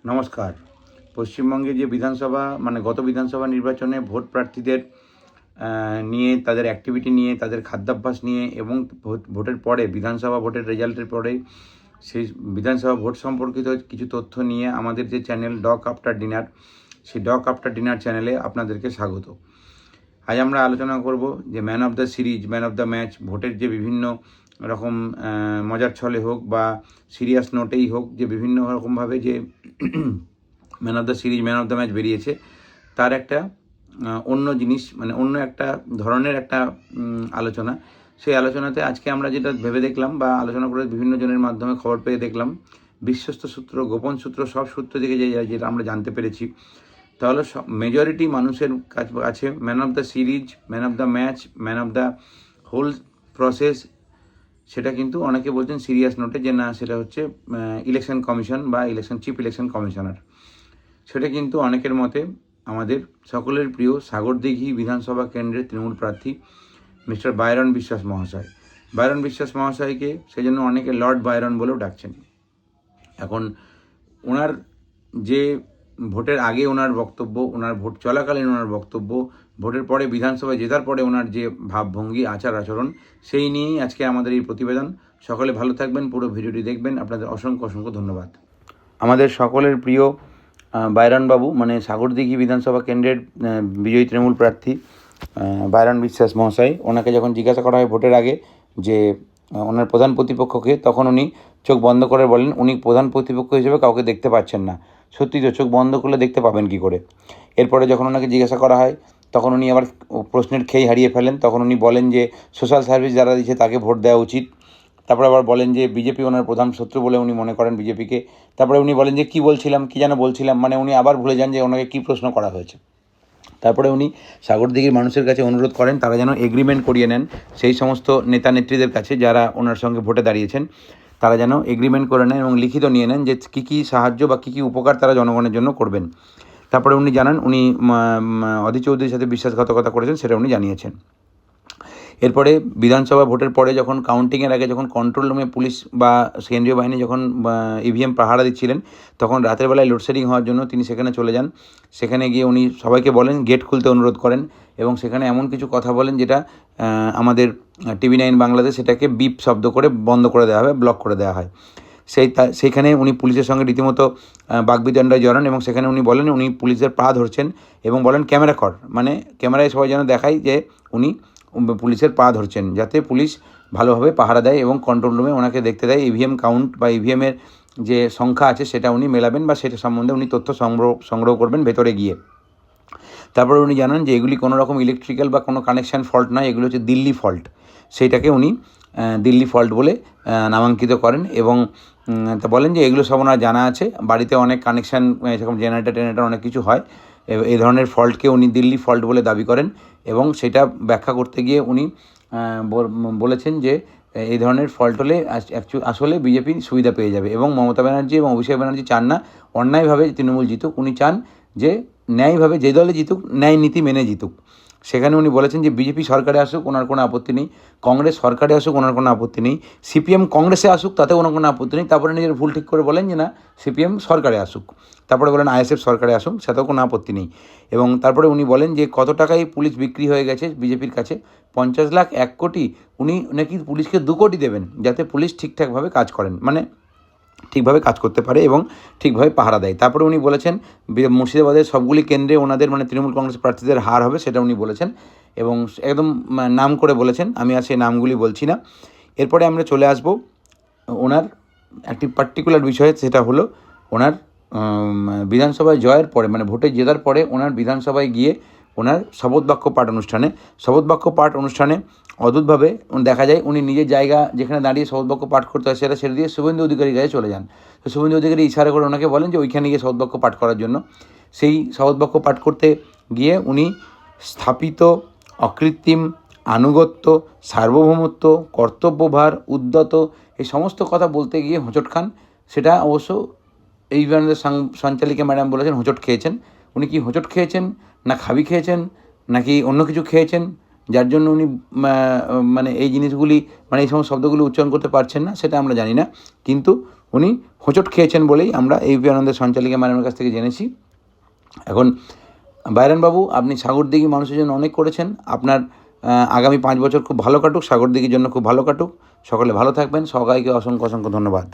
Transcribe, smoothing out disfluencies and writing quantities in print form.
নমস্কার। পশ্চিমবঙ্গে যে বিধানসভা গত বিধানসভা নির্বাচনে ভোট প্রার্থীদের নিয়ে, তাদের অ্যাক্টিভিটি নিয়ে, তাদের খাদ্যাভ্যাস নিয়ে এবং ভোটের পরে বিধানসভা ভোটের রেজাল্টের পরে সেই বিধানসভা ভোট সম্পর্কিত কিছু তথ্য নিয়ে আমাদের যে চ্যানেল ডক আফটার ডিনার, সেই ডক আফটার ডিনার চ্যানেলে আপনাদেরকে স্বাগত। আজ আমরা আলোচনা করব যে man of the series, man of the match, ভোটের যে বিভিন্ন রকম মজার ছলে হোক বা সিরিয়াস নোটেই হোক, যে বিভিন্ন রকমভাবে যে man of the series, man of the match বেরিয়েছে, তার একটা অন্য জিনিস, অন্য একটা ধরনের একটা আলোচনা। সেই আলোচনাতে আজকে আমরা যেটা ভেবে দেখলাম বা আলোচনা করে বিভিন্ন জনের মাধ্যমে খবর পেয়ে দেখলাম, বিশ্বস্ত সূত্র, গোপন সূত্র, সব সূত্র থেকে যেটা আমরা জানতে পেরেছি, তাহলে মেজরিটি মানুষের কাছে man of the series, man of the match, man of the whole process, সেটা কিন্তু অনেকে বলছেন সিরিয়াস নোটে যে না, সেটা হচ্ছে ইলেকশন কমিশন বা চিফ ইলেকশন কমিশনার। সেটা কিন্তু অনেকের মতে আমাদের সকলের প্রিয় সাগরদিঘি বিধানসভা কেন্দ্রের তৃণমূল প্রার্থী মিস্টার বাইরন বিশ্বাস মহাশয়। বাইরন বিশ্বাস মহাশয়কে সেই জন্য অনেকে লর্ড বাইরন বলেও ডাকছেন। এখন ওনার যে ভোটের আগে ওনার বক্তব্য, ওনার ভোট চলাকালীন ওনার বক্তব্য, ভোটের পরে বিধানসভায় জেতার পরে ওনার যে ভাবভঙ্গি, আচার আচরণ, সেই নিয়েই আজকে আমাদের এই প্রতিবেদন। সকলে ভালো থাকবেন, পুরো ভিডিওটি দেখবেন। আপনাদের অসংখ্য অসংখ্য ধন্যবাদ। আমাদের সকলের প্রিয় বাইরনবাবু, সাগরদিঘি বিধানসভা কেন্দ্রের বিজয়ী তৃণমূল প্রার্থী বাইরন বিশ্বাস মহাশয়, ওনাকে যখন জিজ্ঞাসা করা হয় ভোটের আগে যে ওনার প্রধান প্রতিপক্ষকে, তখন উনি চোখ বন্ধ করে বলেন উনি প্রধান প্রতিপক্ষ হিসেবে কাউকে দেখতে পাচ্ছেন না। সত্যি তো, চোখ বন্ধ করলে দেখতে পাবেন কি করে? এরপরে যখন ওনাকে জিজ্ঞাসা করা হয়, তখন উনি আবার প্রশ্নের খেই হারিয়ে ফেলেন। তখন উনি বলেন যে সোশ্যাল সার্ভিস যারা দিচ্ছে তাকে ভোট দেওয়া উচিত। তারপরে আবার বলেন যে বিজেপি ওনার প্রধান শত্রু বলে উনি মনে করেন বিজেপিকে। তারপরে উনি বলেন যে কী যেন বলছিলাম, উনি আবার ভুলে যান যে ওনাকে কী প্রশ্ন করা হয়েছে। তারপরে উনি সাগরদিঘির মানুষের কাছে অনুরোধ করেন তারা যেন এগ্রিমেন্ট করিয়ে নেন সেই সমস্ত নেতা নেত্রীদের কাছে যারা ওনার সঙ্গে ভোটে দাঁড়িয়েছেন, তারা যেন এগ্রিমেন্ট করে নেন এবং লিখিত নিয়ে নেন যে কী কী সাহায্য বা কী কী উপকার তারা জনগণের জন্য করবেন। তারপরে উনি জানান উনি অধীর চৌধুরীর সাথে বিশ্বাসঘাতকতা করেছেন, সেটা উনি জানিয়েছেন। এরপরে বিধানসভা ভোটের পরে যখন কাউন্টিংয়ের আগে যখন কন্ট্রোল রুমে পুলিশ বা কেন্দ্রীয় বাহিনী যখন ইভিএম পাহারা দিচ্ছিলেন, তখন রাতের বেলায় লোডশেডিং হওয়ার জন্য তিনি সেখানে চলে যান। সেখানে গিয়ে উনি সবাইকে বলেন, গেট খুলতে অনুরোধ করেন এবং সেখানে এমন কিছু কথা বলেন যেটা আমাদের TV9 বাংলাদেশ সেটাকে বিপ শব্দ করে বন্ধ করে দেওয়া হবে, ব্লক করে দেওয়া হয়। সেইখানে উনি পুলিশের সঙ্গে রীতিমতো বাগবিতণ্ডায় জড়ান এবং সেখানে উনি বলেন উনি পুলিশের পা ধরছেন এবং বলেন ক্যামেরা কর, ক্যামেরায় সবাই যেন দেখায় যে উনি পুলিশের পা ধরছেন, যাতে পুলিশ ভালোভাবে পাহারা দেয় এবং কন্ট্রোল রুমে ওনাকে দেখতে দেয়। ইভিএম কাউন্ট বা ইভিএমের যে সংখ্যা আছে সেটা উনি মেলাবেন বা সেটা সম্বন্ধে উনি তথ্য সংগ্রহ করবেন ভেতরে গিয়ে। তারপরে উনি জানান যে এগুলি কোনো রকম ইলেকট্রিক্যাল বা কোনো কানেকশান ফল্ট নয়, এগুলো হচ্ছে দিল্লি ফল্ট। সেইটাকে উনি দিল্লি ফল্ট বলে নামাঙ্কিত করেন এবং তা বলেন যে এগুলো সব ওনার জানা আছে, বাড়িতে অনেক কানেকশান, সেরকম জেনারেটর অনেক কিছু হয়, এই ধরনের ফল্টকে উনি দিল্লি ফল্ট বলে দাবি করেন এবং সেটা ব্যাখ্যা করতে গিয়ে উনি বলেছেন যে এই ধরনের ফল্ট হলে আসলে বিজেপি সুবিধা পেয়ে যাবে এবং মমতা ব্যানার্জি এবং অভিষেক ব্যানার্জি চান না অন্যায়ভাবে তৃণমূল জিতুক, উনি চান যে ন্যায়ভাবে যে দলে জিতুক, ন্যায় নীতি মেনে জিতুক। সেখানে উনি বলেছেন যে বিজেপি সরকারে আসুক ওনার কোনো আপত্তি নেই, কংগ্রেস সরকারে আসুক ওনার কোনো আপত্তি নেই, সিপিএম কংগ্রেসে আসুক তাতে ওনার কোনো আপত্তি নেই। তারপরে নিজের ভুল ঠিক করে বলেন যে না, সিপিএম সরকারে আসুক। তারপরে বলেন আইএসএফ সরকারে আসুক, সেটাও কোনো আপত্তি নেই। এবং তারপরে উনি বলেন যে কত টাকায় পুলিশ বিক্রি হয়ে গেছে বিজেপির কাছে, 50 লাখ, 1 কোটি। উনি নাকি পুলিশকে 2 কোটি দেবেন যাতে পুলিশ ঠিকঠাকভাবে কাজ করেন, ঠিকভাবে কাজ করতে পারে এবং ঠিকভাবে পাহারা দেয়। তারপরে উনি বলেছেন মুর্শিদাবাদের সবগুলি কেন্দ্রে ওনাদের তৃণমূল কংগ্রেস প্রার্থীদের হার হবে, সেটা উনি বলেছেন এবং একদম নাম করে বলেছেন। আমি আর সেই নামগুলি বলছি না। এরপরে আমরা চলে আসব ওনার একটি পার্টিকুলার বিষয়ে, সেটা হলো ওনার বিধানসভায় জয়ের পরে, ভোটে জেতার পরে ওনার বিধানসভায় গিয়ে ওনার শপথ বাক্য পাঠ অনুষ্ঠানে অদ্ভুতভাবে দেখা যায় উনি নিজের জায়গা যেখানে দাঁড়িয়ে শপথ বাক্য পাঠ করতে হয় সেটা ছেড়ে দিয়ে শুভেন্দু অধিকারীর কাছে চলে যান। তো শুভেন্দু অধিকারী ইশারা করে ওনাকে বলেন যে ওইখানে গিয়ে শপথ বাক্য পাঠ করার জন্য। সেই শপথ বাক্য পাঠ করতে গিয়ে উনি স্থাপিত, অকৃত্রিম, আনুগত্য, সার্বভৌমত্ব, কর্তব্যভার, উদ্যত, এই সমস্ত কথা বলতে গিয়ে হোঁচট খান। সেটা অবশ্য এই সঞ্চালিকা ম্যাডাম বলেছেন হোঁচট খেয়েছেন। উনি কি হোঁচট খেয়েছেন, না খাবি খেয়েছেন, নাকি অন্য কিছু খেয়েছেন, যার জন্য উনি এই জিনিসগুলি এই সমস্ত শব্দগুলি উচ্চারণ করতে পারছেন না, সেটা আমরা জানি না। কিন্তু উনি হোঁচট খেয়েছেন বলেই আমরা ইউপি আনন্দের সঞ্চালিকা ম্যাডামের কাছ থেকে জেনেছি। এখন বাইরানবাবু, আপনি সাগরদিঘি মানুষের জন্য অনেক করেছেন। আপনার আগামী 5 বছর খুব ভালো কাটুক, সাগরদিঘির জন্য খুব ভালো কাটুক। সকলে ভালো থাকবেন। সবাইকে অসংখ্য অসংখ্য ধন্যবাদ।